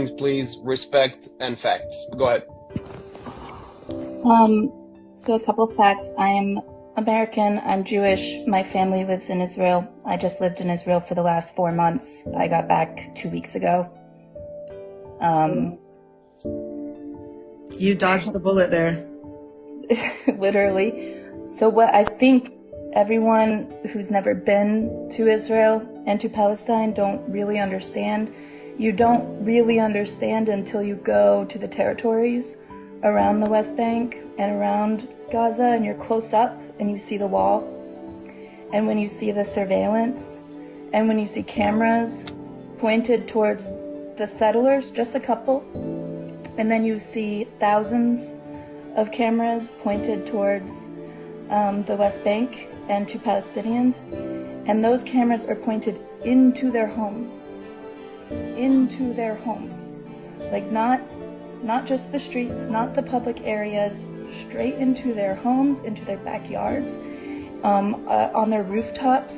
names, please, respect, and facts. Go ahead. So a couple of facts. I am American. I'm Jewish. My family lives in Israel. I just lived in Israel for the last 4 months. I got back 2 weeks ago. You dodged the bullet there. Literally. So what I think everyone who's never been to Israel and to Palestine don't really understand. You don't really understand until you go to the territories around the West Bank and around Gaza, and you're close up and you see the wall, and when you see the surveillance, and when you see cameras pointed towards the settlers, just a couple, and then you see thousands of cameras pointed towards the West Bank and to Palestinians, and those cameras are pointed into their homes, like not just the streets, not the public areas, straight into their homes, into their backyards, on their rooftops.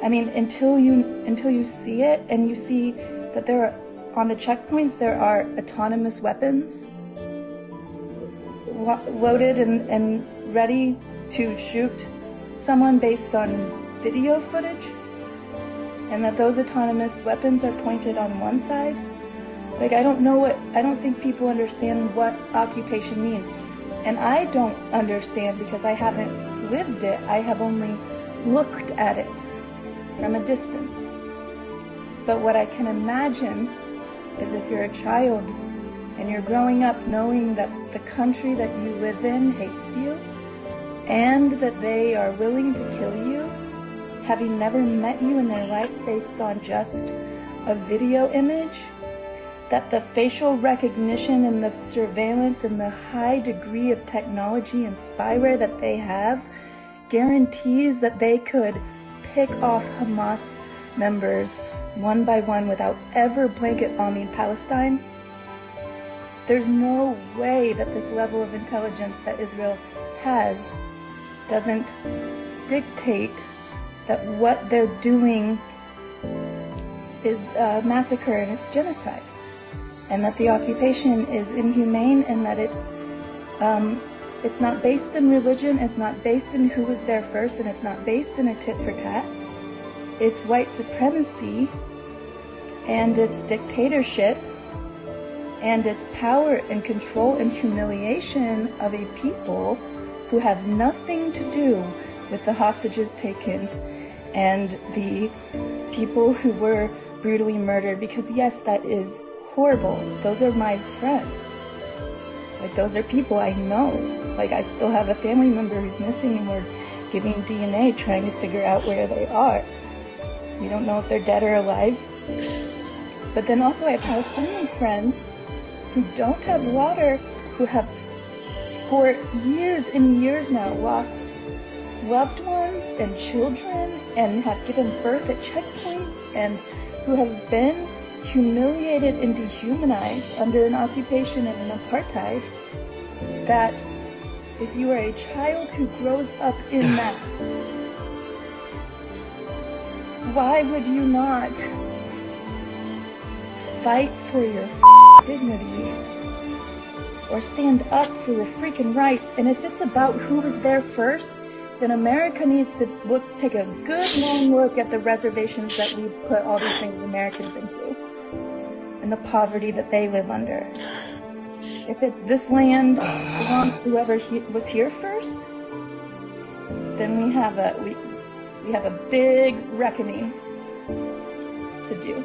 I mean, until you see it, and you see that there are, on the checkpoints, there are autonomous weapons loaded and ready to shoot someone based on video footage, and that those autonomous weapons are pointed on one side. Like, I don't think people understand what occupation means. And I don't understand because I haven't lived it. I have only looked at it from a distance. But what I can imagine is if you're a child and you're growing up knowing that the country that you live in hates you, and that they are willing to kill you, having never met you in their life based on just a video image, that the facial recognition and the surveillance and the high degree of technology and spyware that they have guarantees that they could pick off Hamas members one by one without ever blanket bombing Palestine. There's no way that this level of intelligence that Israel has doesn't dictate that what they're doing is massacre and it's genocide, and that the occupation is inhumane, and that it's not based in religion, it's not based in who was there first, and it's not based in a tit for tat. It's white supremacy, and it's dictatorship, and it's power and control and humiliation of a people who have nothing to do with the hostages taken and the people who were brutally murdered. Because yes, that is horrible. Those are my friends. Like, those are people I know. Like, I still have a family member who's missing, and we're giving DNA trying to figure out where they are. We don't know if they're dead or alive. But then also I have Palestinian friends who don't have water, who have for years and years now lost loved ones and children, and have given birth at checkpoints, and who have been humiliated and dehumanized under an occupation and an apartheid, that if you are a child who grows up in that, why would you not fight for your dignity or stand up for your freaking rights? And if it's about who was there first, then America needs to take a good long look at the reservations that we put all these things Americans into, and the poverty that they live under. If it's this land belongs to whoever was here first, then we have a big reckoning to do.